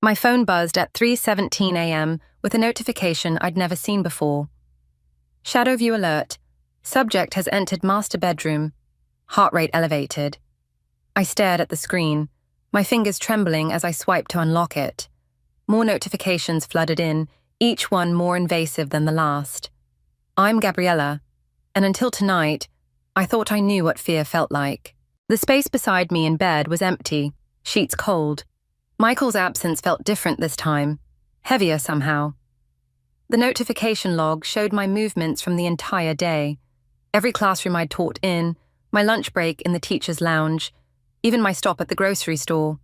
My phone buzzed at 3:17 a.m. with a notification I'd never seen before. Shadow view alert. Subject has entered master bedroom. Heart rate elevated. I stared at the screen, my fingers trembling as I swiped to unlock it. More notifications flooded in, each one more invasive than the last. I'm Gabriella, and until tonight, I thought I knew what fear felt like. The space beside me in bed was empty, sheets cold. Michael's absence felt different this time, heavier somehow. The notification log showed my movements from the entire day. Every classroom I'd taught in, my lunch break in the teacher's lounge, even my stop at the grocery store.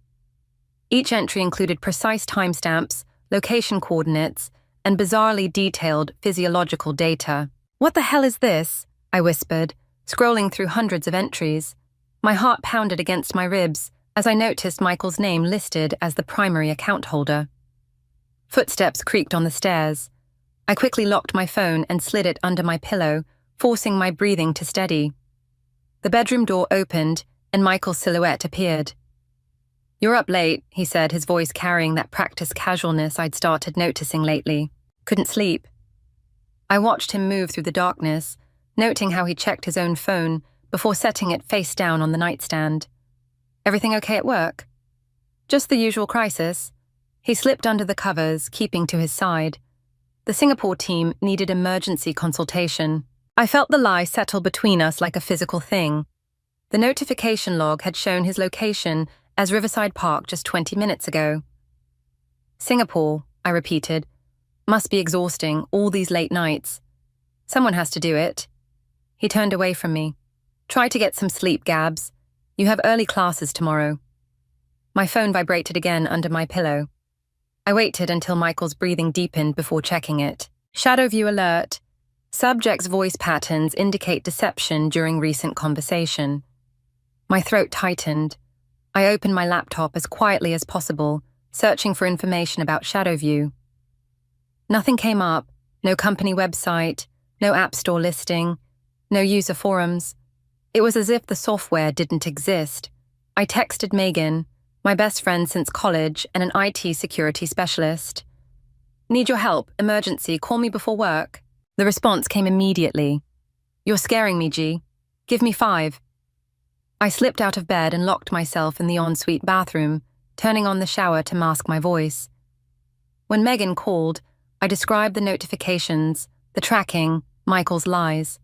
Each entry included precise timestamps, location coordinates, and bizarrely detailed physiological data. "What the hell is this?" I whispered, scrolling through hundreds of entries. My heart pounded against my ribs as I noticed Michael's name listed as the primary account holder. Footsteps creaked on the stairs. I quickly locked my phone and slid it under my pillow, forcing my breathing to steady. The bedroom door opened, and Michael's silhouette appeared. "You're up late," he said, his voice carrying that practiced casualness I'd started noticing lately. "Couldn't sleep." I watched him move through the darkness, noting how he checked his own phone before setting it face down on the nightstand. "Everything okay at work?" "Just the usual crisis." He slipped under the covers, keeping to his side. The Singapore team needed emergency consultation. I felt the lie settle between us like a physical thing. The notification log had shown his location as Riverside Park just 20 minutes ago. "Singapore," I repeated. "Must be exhausting, all these late nights. Someone has to do it." He turned away from me. "Try to get some sleep, Gabs. You have early classes tomorrow." My phone vibrated again under my pillow. I waited until Michael's breathing deepened before checking it. Shadow view alert. Subject's voice patterns indicate deception during recent conversation. My throat tightened. I opened my laptop as quietly as possible, searching for information about Shadow View. Nothing came up, no company website, no app store listing, no user forums. It was as if the software didn't exist. I texted Megan, my best friend since college and an IT security specialist. "Need your help, emergency, call me before work." The response came immediately. "You're scaring me, G. Give me 5. I slipped out of bed and locked myself in the ensuite bathroom, turning on the shower to mask my voice. When Megan called, I described the notifications, the tracking, Michael's lies.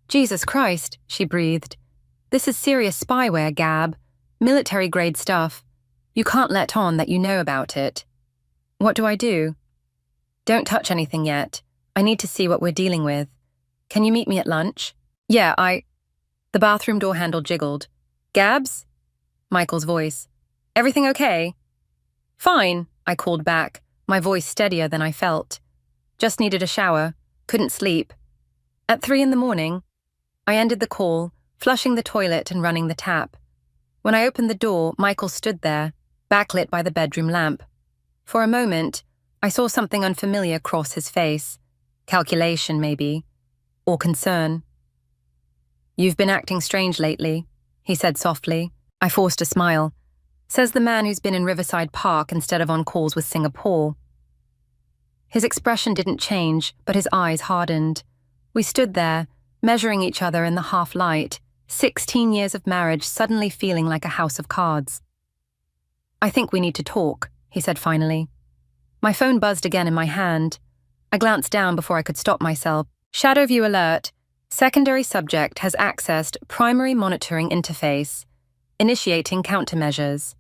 "Jesus Christ," she breathed. "This is serious spyware, Gab. Military-grade stuff. You can't let on that you know about it." "What do I do?" "Don't touch anything yet. I need to see what we're dealing with. Can you meet me at lunch?" "Yeah, The bathroom door handle jiggled. "Gabs?" Michael's voice. "Everything okay?" "Fine," I called back, my voice steadier than I felt. "Just needed a shower. Couldn't sleep." At 3 a.m, I ended the call, flushing the toilet and running the tap. When I opened the door, Michael stood there, backlit by the bedroom lamp. For a moment, I saw something unfamiliar cross his face. Calculation, maybe. Or concern. "You've been acting strange lately," he said softly. I forced a smile. Says the man who's been in Riverside Park instead of on calls with Singapore. His expression didn't change, but his eyes hardened. We stood there, measuring each other in the half-light, 16 years of marriage suddenly feeling like a house of cards. "I think we need to talk," he said finally. My phone buzzed again in my hand. I glanced down before I could stop myself. Shadow view alert. Secondary subject has accessed primary monitoring interface, initiating countermeasures.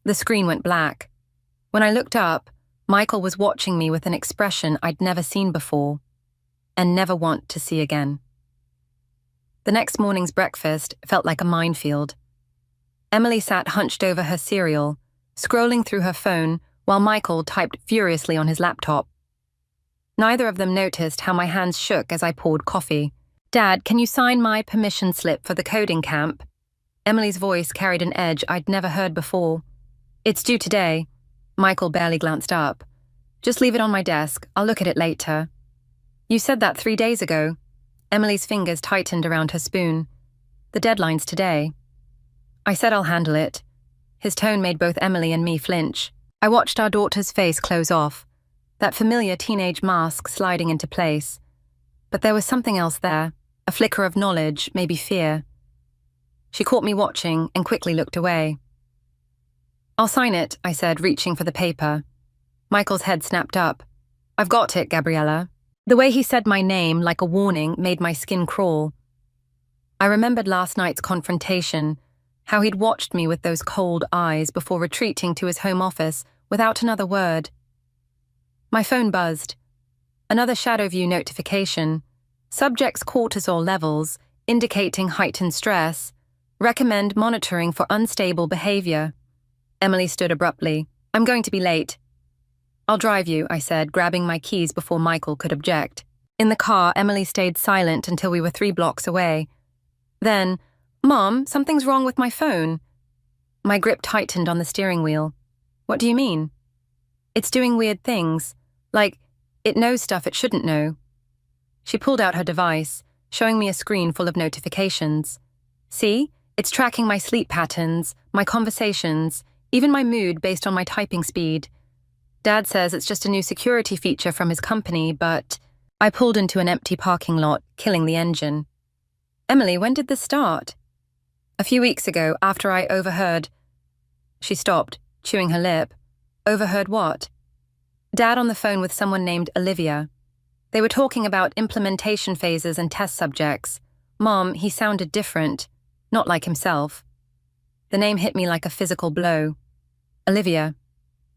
The screen went black. When I looked up, Michael was watching me with an expression I'd never seen before, and never want to see again. The next morning's breakfast felt like a minefield. Emily sat hunched over her cereal, scrolling through her phone while Michael typed furiously on his laptop. Neither of them noticed how my hands shook as I poured coffee. "Dad, can you sign my permission slip for the coding camp?" Emily's voice carried an edge I'd never heard before. "It's due today." Michael barely glanced up. "Just leave it on my desk. I'll look at it later." "You said that 3 days ago." Emily's fingers tightened around her spoon. "The deadline's today." I said I'll handle it. His tone made both Emily and me flinch. I watched our daughter's face close off, that familiar teenage mask sliding into place. But there was something else there, a flicker of knowledge, maybe fear. She caught me watching and quickly looked away. "I'll sign it," I said, reaching for the paper. Michael's head snapped up. "I've got it, Gabriella." The way he said my name, like a warning, made my skin crawl. I remembered last night's confrontation, how he'd watched me with those cold eyes before retreating to his home office without another word. My phone buzzed. Another shadow view notification. Subject's cortisol levels, indicating heightened stress. Recommend monitoring for unstable behavior. Emily stood abruptly. "I'm going to be late." "I'll drive you," I said, grabbing my keys before Michael could object. In the car, Emily stayed silent until we were 3 blocks away. Then, "Mom, something's wrong with my phone." My grip tightened on the steering wheel. "What do you mean?" "It's doing weird things. Like, it knows stuff it shouldn't know." She pulled out her device, showing me a screen full of notifications. "See? It's tracking my sleep patterns, my conversations, even my mood based on my typing speed. Dad says it's just a new security feature from his company, but..." I pulled into an empty parking lot, killing the engine. "Emily, when did this start?" "A few weeks ago, after I overheard..." She stopped, chewing her lip. "Overheard what?" "Dad on the phone with someone named Olivia. They were talking about implementation phases and test subjects. Mom, he sounded different, not like himself." The name hit me like a physical blow. Olivia.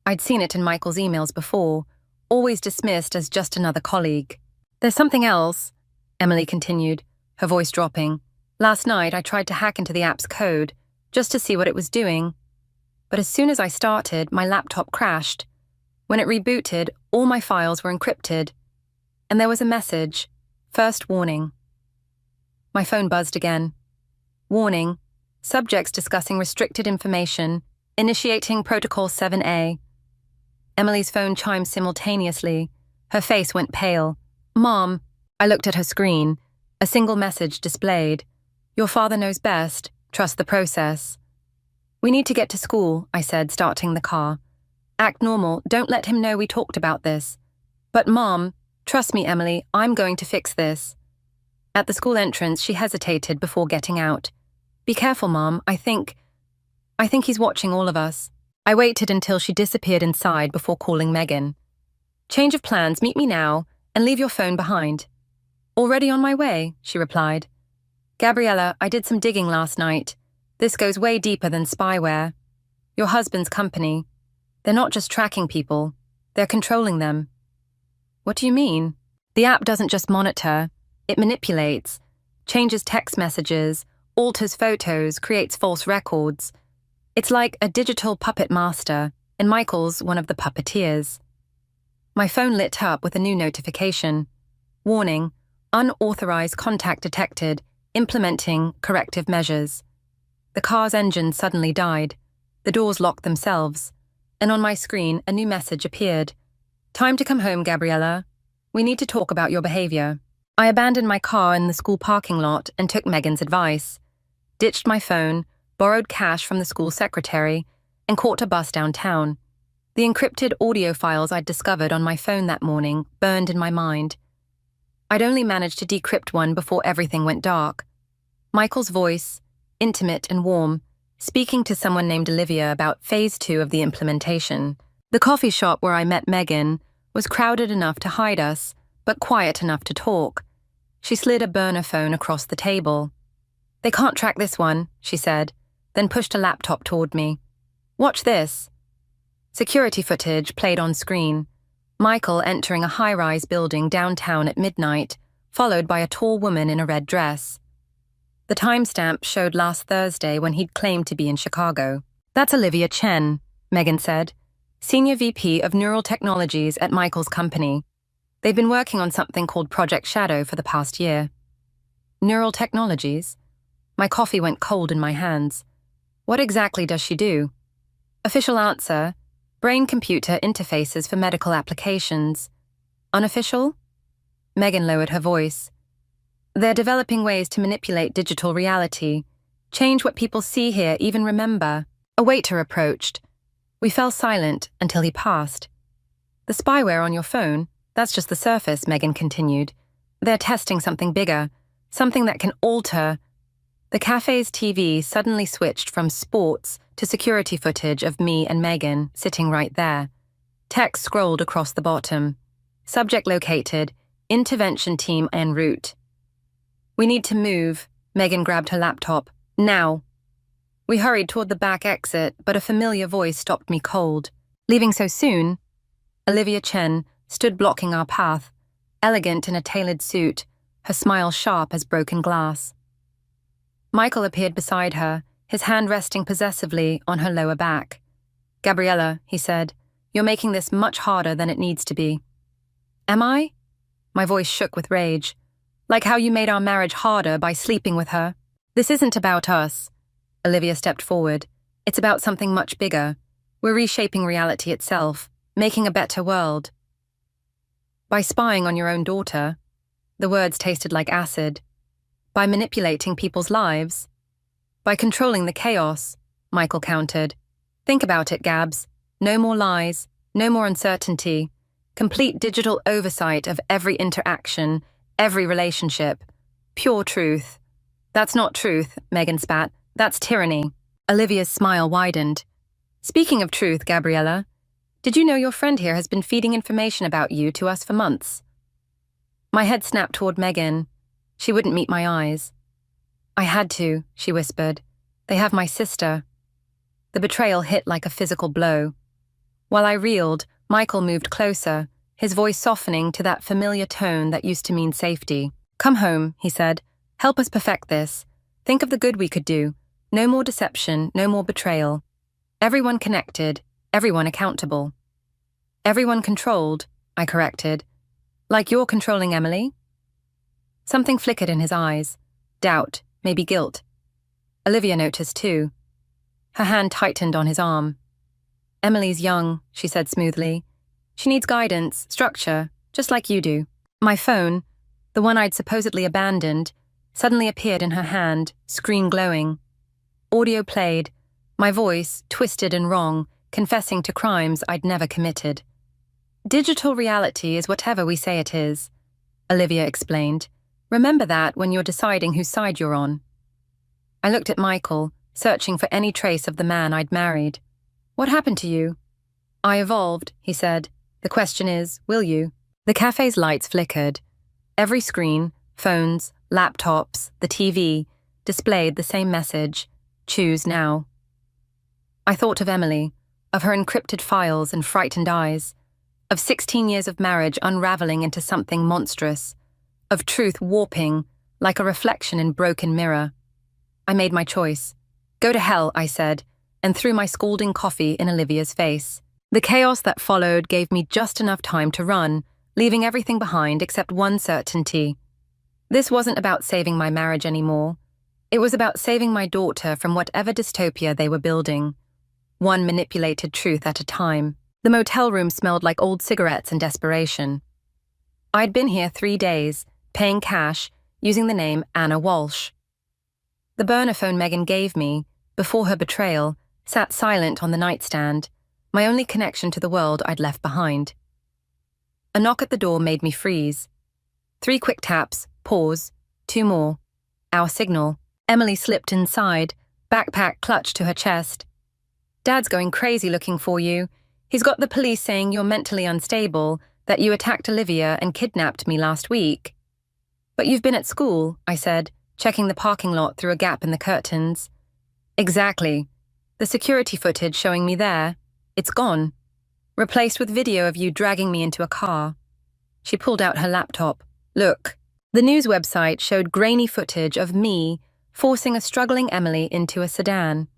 I'd seen it in Michael's emails before, always dismissed as just another colleague. "There's something else," Emily continued, her voice dropping. "Last night I tried to hack into the app's code, just to see what it was doing. But as soon as I started, my laptop crashed. When it rebooted, all my files were encrypted. And there was a message, first warning." My phone buzzed again. "Warning, subjects discussing restricted information, initiating Protocol 7A. Emily's phone chimed simultaneously. Her face went pale. "Mom." I looked at her screen. A single message displayed. "Your father knows best. Trust the process." "We need to get to school," I said, starting the car. "Act normal. Don't let him know we talked about this." "But Mom..." "Trust me, Emily, I'm going to fix this." At the school entrance, she hesitated before getting out. "Be careful, Mom. I think he's watching all of us." I waited until she disappeared inside before calling Megan. "Change of plans, meet me now, and leave your phone behind." "Already on my way," she replied. "Gabriella, I did some digging last night. This goes way deeper than spyware. Your husband's company. They're not just tracking people, they're controlling them." "What do you mean?" "The app doesn't just monitor, it manipulates, changes text messages, alters photos, creates false records. It's like a digital puppet master, and Michael's one of the puppeteers." My phone lit up with a new notification. "Warning, unauthorized contact detected, implementing corrective measures." The car's engine suddenly died. The doors locked themselves. And on my screen, a new message appeared. "Time to come home, Gabriella. We need to talk about your behavior." I abandoned my car in the school parking lot and took Megan's advice. Ditched my phone, borrowed cash from the school secretary, and caught a bus downtown. The encrypted audio files I'd discovered on my phone that morning burned in my mind. I'd only managed to decrypt one before everything went dark. Michael's voice, intimate and warm, speaking to someone named Olivia about phase 2 of the implementation. The coffee shop where I met Megan was crowded enough to hide us, but quiet enough to talk. She slid a burner phone across the table. "They can't track this one," she said, then pushed a laptop toward me. "Watch this." Security footage played on screen. Michael entering a high-rise building downtown at midnight, followed by a tall woman in a red dress. The timestamp showed last Thursday when he'd claimed to be in Chicago. "That's Olivia Chen," Megan said, Senior VP of Neural Technologies at Michael's company. They've been working on something called Project Shadow for the past year. Neural Technologies? My coffee went cold in my hands. What exactly does she do? Official answer: brain-computer interfaces for medical applications. Unofficial? Megan lowered her voice. They're developing ways to manipulate digital reality, change what people see, hear, even remember. A waiter approached. We fell silent until he passed. The spyware on your phone, that's just the surface, Megan continued. They're testing something bigger, something that can alter. The cafe's TV suddenly switched from sports to security footage of me and Megan sitting right there. Text scrolled across the bottom. Subject located, intervention team en route. We need to move. Megan grabbed her laptop. Now. We hurried toward the back exit, but a familiar voice stopped me cold. Leaving so soon? Olivia Chen stood blocking our path, elegant in a tailored suit, her smile sharp as broken glass. Michael appeared beside her, his hand resting possessively on her lower back. Gabriella, he said, you're making this much harder than it needs to be. Am I? My voice shook with rage. Like how you made our marriage harder by sleeping with her. This isn't about us. Olivia stepped forward. It's about something much bigger. We're reshaping reality itself, making a better world. By spying on your own daughter, the words tasted like acid. By manipulating people's lives. By controlling the chaos, Michael countered. Think about it, Gabs. No more lies, no more uncertainty. Complete digital oversight of every interaction, every relationship. Pure truth. That's not truth, Megan spat. That's tyranny. Olivia's smile widened. Speaking of truth, Gabriella, did you know your friend here has been feeding information about you to us for months? My head snapped toward Megan. She wouldn't meet my eyes. I had to, she whispered. They have my sister. The betrayal hit like a physical blow. While I reeled, Michael moved closer, his voice softening to that familiar tone that used to mean safety. Come home, he said. Help us perfect this. Think of the good we could do. No more deception, no more betrayal. Everyone connected, everyone accountable. Everyone controlled, I corrected. Like you're controlling Emily? Something flickered in his eyes. Doubt, maybe guilt. Olivia noticed too. Her hand tightened on his arm. Emily's young, she said smoothly. She needs guidance, structure, just like you do. My phone, the one I'd supposedly abandoned, suddenly appeared in her hand, screen glowing. Audio played, my voice, twisted and wrong, confessing to crimes I'd never committed. Digital reality is whatever we say it is, Olivia explained. Remember that when you're deciding whose side you're on. I looked at Michael, searching for any trace of the man I'd married. What happened to you? I evolved, he said. The question is, will you? The cafe's lights flickered. Every screen, phones, laptops, the TV, displayed the same message. Choose now. I thought of Emily, of her encrypted files and frightened eyes, of 16 years of marriage unraveling into something monstrous, of truth warping like a reflection in broken mirror. I made my choice. Go to hell, I said, and threw my scalding coffee in Olivia's face. The chaos that followed gave me just enough time to run, leaving everything behind except one certainty. This wasn't about saving my marriage anymore. It was about saving my daughter from whatever dystopia they were building. One manipulated truth at a time. The motel room smelled like old cigarettes and desperation. I'd been here 3 days, paying cash, using the name Anna Walsh. The burner phone Megan gave me, before her betrayal, sat silent on the nightstand, my only connection to the world I'd left behind. A knock at the door made me freeze. 3 quick taps, pause, 2 more. Our signal. Emily slipped inside, backpack clutched to her chest. Dad's going crazy looking for you. He's got the police saying you're mentally unstable, that you attacked Olivia and kidnapped me last week. But you've been at school, I said, checking the parking lot through a gap in the curtains. Exactly. The security footage showing me there, it's gone. Replaced with video of you dragging me into a car. She pulled out her laptop. Look. The news website showed grainy footage of me forcing a struggling Emily into a sedan.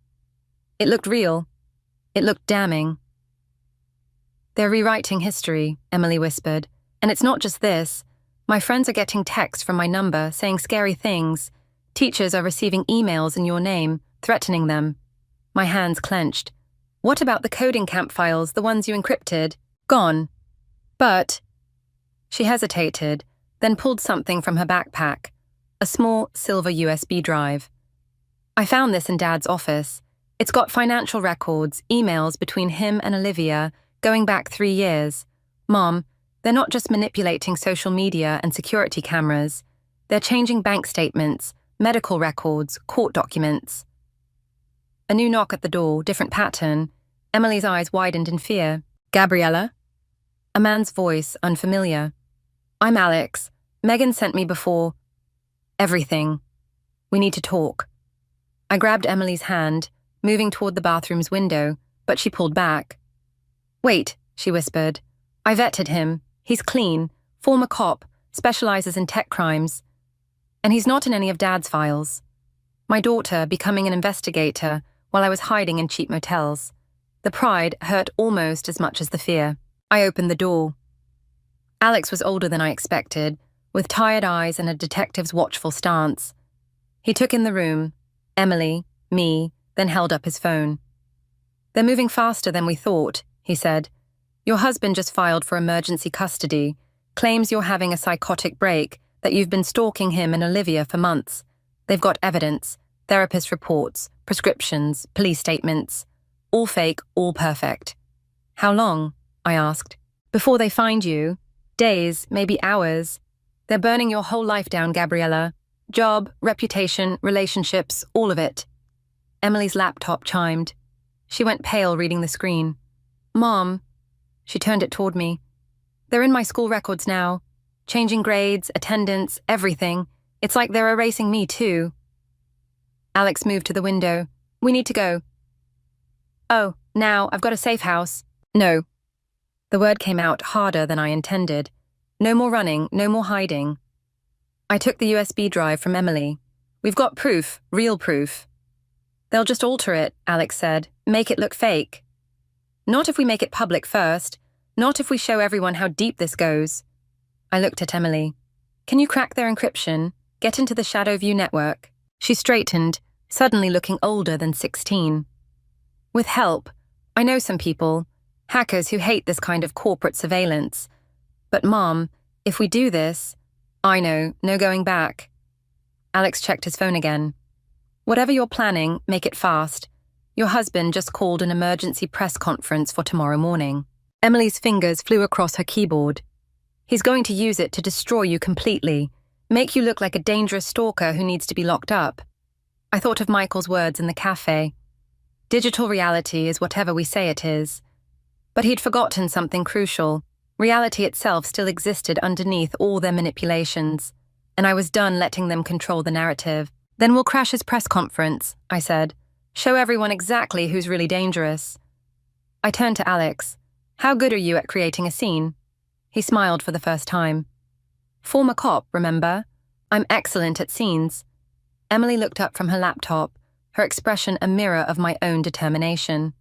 It looked real. It looked damning. They're rewriting history, Emily whispered. And it's not just this. My friends are getting texts from my number saying scary things. Teachers are receiving emails in your name, threatening them. My hands clenched. What about the coding camp files, the ones you encrypted? Gone. But... She hesitated, then pulled something from her backpack, a small silver USB drive. I found this in Dad's office. It's got financial records, emails between him and Olivia, going back 3 years. Mom, they're not just manipulating social media and security cameras. They're changing bank statements, medical records, court documents. A new knock at the door, different pattern. Emily's eyes widened in fear. Gabriella? A man's voice, unfamiliar. I'm Alex. Megan sent me before. Everything. We need to talk. I grabbed Emily's hand, moving toward the bathroom's window, but she pulled back. Wait, she whispered. I vetted him. He's clean, former cop, specializes in tech crimes. And he's not in any of Dad's files. My daughter becoming an investigator while I was hiding in cheap motels. The pride hurt almost as much as the fear. I opened the door. Alex was older than I expected, with tired eyes and a detective's watchful stance. He took in the room, Emily, me, then held up his phone. They're moving faster than we thought, he said. Your husband just filed for emergency custody, claims you're having a psychotic break, that you've been stalking him and Olivia for months. They've got evidence, therapist reports, prescriptions, police statements. All fake, all perfect. How long? I asked. Before they find you? Days, maybe hours. They're burning your whole life down, Gabriella. Job, reputation, relationships, all of it. Emily's laptop chimed. She went pale reading the screen. Mom. She turned it toward me. They're in my school records now. Changing grades, attendance, everything. It's like they're erasing me too. Alex moved to the window. We need to go. Oh, now, I've got a safe house. No. The word came out harder than I intended. No more running, no more hiding. I took the USB drive from Emily. We've got proof, real proof. They'll just alter it, Alex said. Make it look fake. Not if we make it public first. Not if we show everyone how deep this goes. I looked at Emily. Can you crack their encryption? Get into the Shadowview network. She straightened, suddenly looking older than 16. With help. I know some people, hackers who hate this kind of corporate surveillance. But Mom, if we do this, I know, no going back. Alex checked his phone again. Whatever you're planning, make it fast. Your husband just called an emergency press conference for tomorrow morning. Emily's fingers flew across her keyboard. He's going to use it to destroy you completely, make you look like a dangerous stalker who needs to be locked up. I thought of Michael's words in the cafe. Digital reality is whatever we say it is. But he'd forgotten something crucial. Reality itself still existed underneath all their manipulations, and I was done letting them control the narrative. Then we'll crash his press conference, I said. Show everyone exactly who's really dangerous. I turned to Alex. How good are you at creating a scene? He smiled for the first time. Former cop, remember? I'm excellent at scenes. Emily looked up from her laptop, her expression a mirror of my own determination.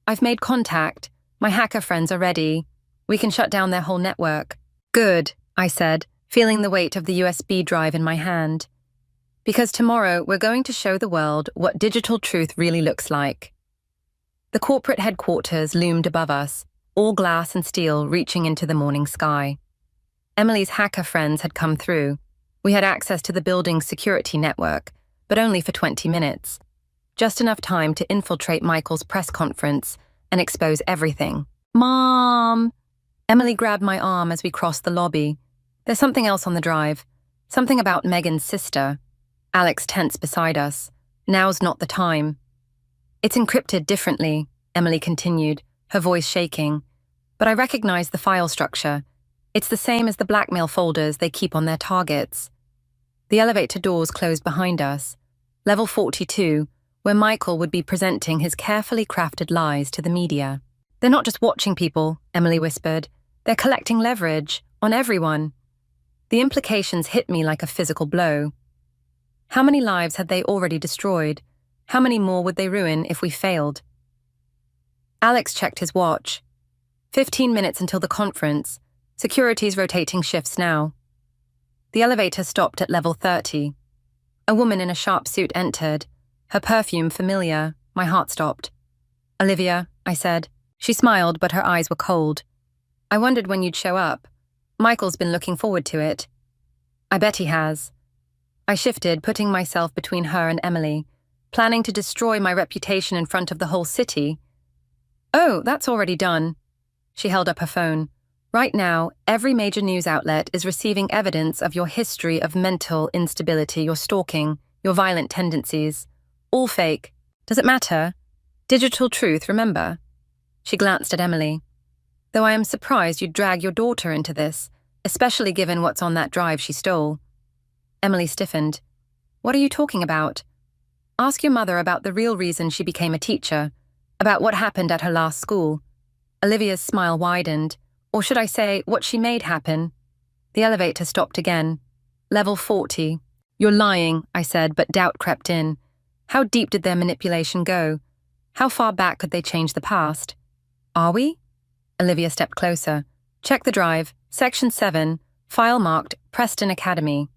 I've made contact. My hacker friends are ready. We can shut down their whole network. Good, I said, feeling the weight of the USB drive in my hand. Because tomorrow we're going to show the world what digital truth really looks like. The corporate headquarters loomed above us, all glass and steel reaching into the morning sky. Emily's hacker friends had come through. We had access to the building's security network, but only for 20 minutes. Just enough time to infiltrate Michael's press conference and expose everything. Mom! Emily grabbed my arm as we crossed the lobby. There's something else on the drive. Something about Megan's sister. Alex tensed beside us. Now's not the time. It's encrypted differently, Emily continued, her voice shaking. But I recognize the file structure. It's the same as the blackmail folders they keep on their targets. The elevator doors closed behind us. Level 42, where Michael would be presenting his carefully crafted lies to the media. They're not just watching people, Emily whispered. They're collecting leverage on everyone. The implications hit me like a physical blow. How many lives had they already destroyed? How many more would they ruin if we failed? Alex checked his watch. 15 minutes until the conference. Security's rotating shifts now. The elevator stopped at level 30. A woman in a sharp suit entered. Her perfume familiar. My heart stopped. Olivia, I said. She smiled, but her eyes were cold. I wondered when you'd show up. Michael's been looking forward to it. I bet he has. I shifted, putting myself between her and Emily. Planning to destroy my reputation in front of the whole city? Oh, that's already done. She held up her phone. Right now, every major news outlet is receiving evidence of your history of mental instability, your stalking, your violent tendencies. All fake. Does it matter? Digital truth, remember? She glanced at Emily. Though I am surprised you'd drag your daughter into this, especially given what's on that drive she stole. Emily stiffened. What are you talking about? Ask your mother about the real reason she became a teacher, about what happened at her last school. Olivia's smile widened. Or should I say, what she made happen? The elevator stopped again. Level 40. You're lying, I said, but doubt crept in. How deep did their manipulation go? How far back could they change the past? Are we? Olivia stepped closer. Check the drive. Section 7. File marked Preston Academy.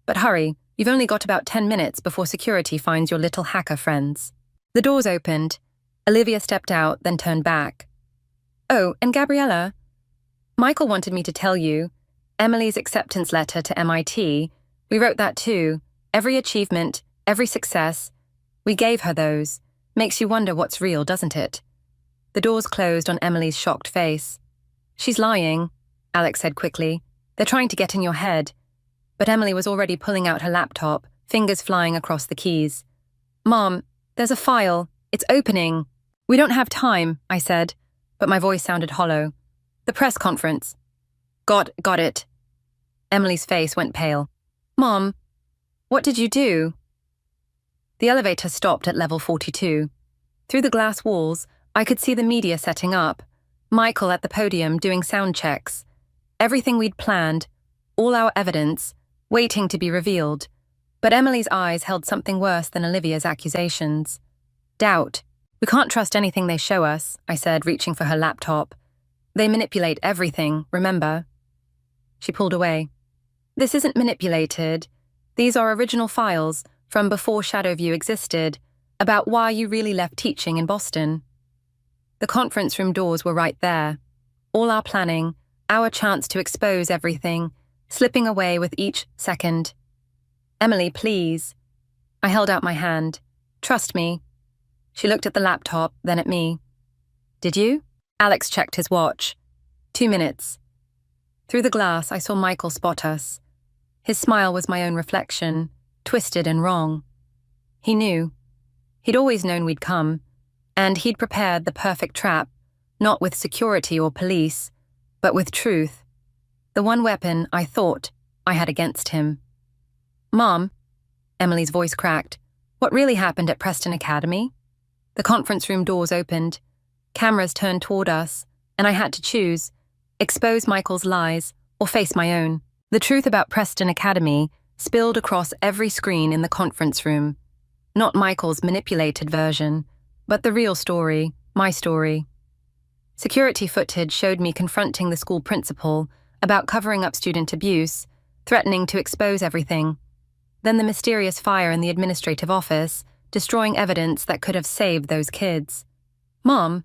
But hurry, you've only got about 10 minutes before security finds your little hacker friends. The doors opened. Olivia stepped out, then turned back. Oh, and Gabriella? Michael wanted me to tell you. Emily's acceptance letter to MIT. We wrote that too. Every achievement, every success. We gave her those. Makes you wonder what's real, doesn't it? The doors closed on Emily's shocked face. She's lying, Alex said quickly. They're trying to get in your head. But Emily was already pulling out her laptop, fingers flying across the keys. Mom, there's a file. It's opening. We don't have time, I said, but my voice sounded hollow. The press conference. Got it. Emily's face went pale. Mom, what did you do? The elevator stopped at level 42. Through the glass walls, I could see the media setting up. Michael at the podium doing sound checks. Everything we'd planned, all our evidence, waiting to be revealed. But Emily's eyes held something worse than Olivia's accusations. Doubt. We can't trust anything they show us, I said, reaching for her laptop. They manipulate everything, remember? She pulled away. This isn't manipulated. These are original files from before Shadowview existed, about why you really left teaching in Boston. The conference room doors were right there. All our planning, our chance to expose everything, slipping away with each second. Emily, please. I held out my hand. Trust me. She looked at the laptop, then at me. Did you? Alex checked his watch. 2 minutes. Through the glass, I saw Michael spot us. His smile was my own reflection, twisted and wrong. He knew. He'd always known we'd come, and he'd prepared the perfect trap, not with security or police, but with truth. The one weapon I thought I had against him. Mom, Emily's voice cracked. What really happened at Preston Academy? The conference room doors opened. Cameras turned toward us, and I had to choose, expose Michael's lies or face my own. The truth about Preston Academy spilled across every screen in the conference room. Not Michael's manipulated version, but the real story, my story. Security footage showed me confronting the school principal about covering up student abuse, threatening to expose everything. Then the mysterious fire in the administrative office, destroying evidence that could have saved those kids. Mom,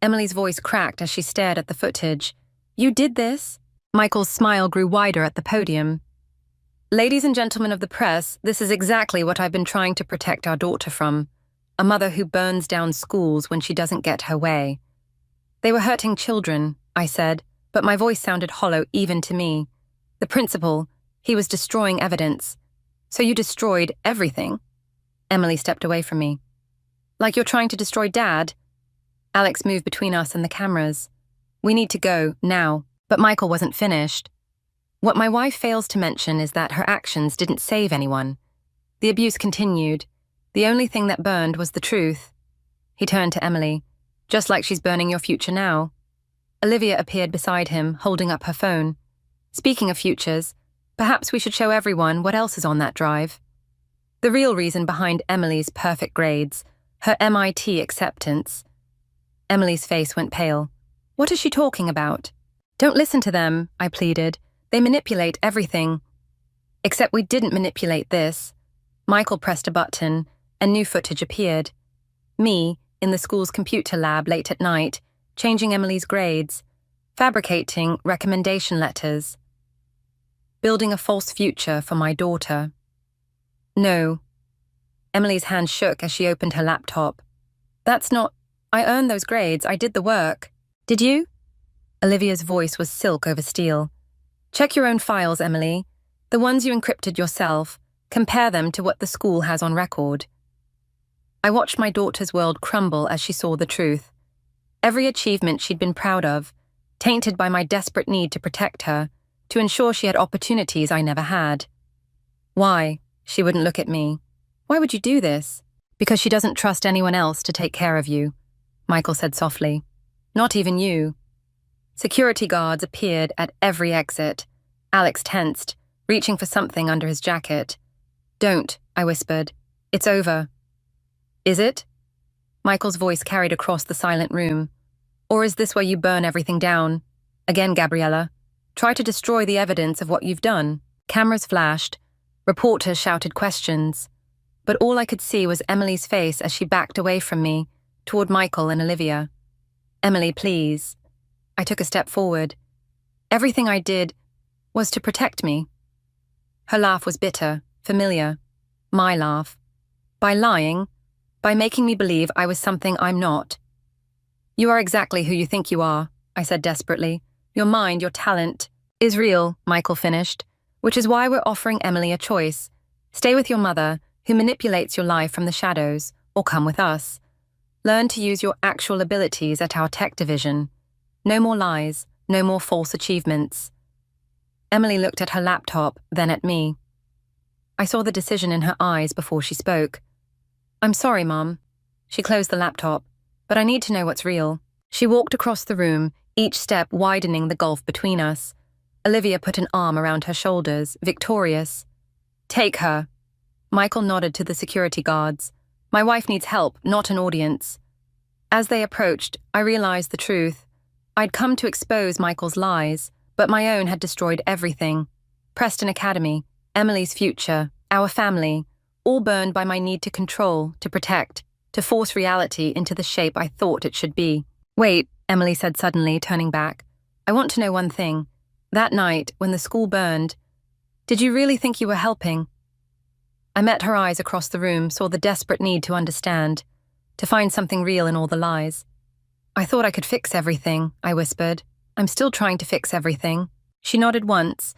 Emily's voice cracked as she stared at the footage. You did this? Michael's smile grew wider at the podium. Ladies and gentlemen of the press, this is exactly what I've been trying to protect our daughter from. A mother who burns down schools when she doesn't get her way. They were hurting children, I said, but my voice sounded hollow even to me. The principal, he was destroying evidence. So you destroyed everything? Emily stepped away from me. Like you're trying to destroy Dad? Alex moved between us and the cameras. We need to go, now. But Michael wasn't finished. What my wife fails to mention is that her actions didn't save anyone. The abuse continued. The only thing that burned was the truth. He turned to Emily. Just like she's burning your future now. Olivia appeared beside him, holding up her phone. Speaking of futures, perhaps we should show everyone what else is on that drive. The real reason behind Emily's perfect grades, her MIT acceptance. Emily's face went pale. What is she talking about? Don't listen to them, I pleaded. They manipulate everything. Except we didn't manipulate this. Michael pressed a button, and new footage appeared. Me, in the school's computer lab late at night, changing Emily's grades, fabricating recommendation letters, building a false future for my daughter. No. Emily's hand shook as she opened her laptop. That's not... I earned those grades. I did the work. Did you? Olivia's voice was silk over steel. Check your own files, Emily. The ones you encrypted yourself. Compare them to what the school has on record. I watched my daughter's world crumble as she saw the truth. Every achievement she'd been proud of, tainted by my desperate need to protect her, to ensure she had opportunities I never had. Why? She wouldn't look at me. Why would you do this? Because she doesn't trust anyone else to take care of you, Michael said softly. Not even you. Security guards appeared at every exit. Alex tensed, reaching for something under his jacket. Don't, I whispered. It's over. Is it? Michael's voice carried across the silent room. Or is this where you burn everything down? Again, Gabriella. Try to destroy the evidence of what you've done. Cameras flashed. Reporters shouted questions. But all I could see was Emily's face as she backed away from me, toward Michael and Olivia. Emily, please. I took a step forward. Everything I did was to protect me. Her laugh was bitter, familiar. My laugh. By lying, by making me believe I was something I'm not. You are exactly who you think you are, I said desperately. Your mind, your talent, is real, Michael finished, which is why we're offering Emily a choice. Stay with your mother, who manipulates your life from the shadows, or come with us. Learn to use your actual abilities at our tech division. No more lies, no more false achievements. Emily looked at her laptop, then at me. I saw the decision in her eyes before she spoke. I'm sorry, Mom. She closed the laptop, but I need to know what's real. She walked across the room, each step widening the gulf between us. Olivia put an arm around her shoulders, victorious. Take her. Michael nodded to the security guards. My wife needs help, not an audience. As they approached, I realized the truth. I'd come to expose Michael's lies, but my own had destroyed everything. Preston Academy, Emily's future, our family, all burned by my need to control, to protect, to force reality into the shape I thought it should be. Wait, Emily said suddenly, turning back. I want to know one thing. That night, when the school burned, did you really think you were helping? I met her eyes across the room, saw the desperate need to understand, to find something real in all the lies. I thought I could fix everything, I whispered. I'm still trying to fix everything. She nodded once,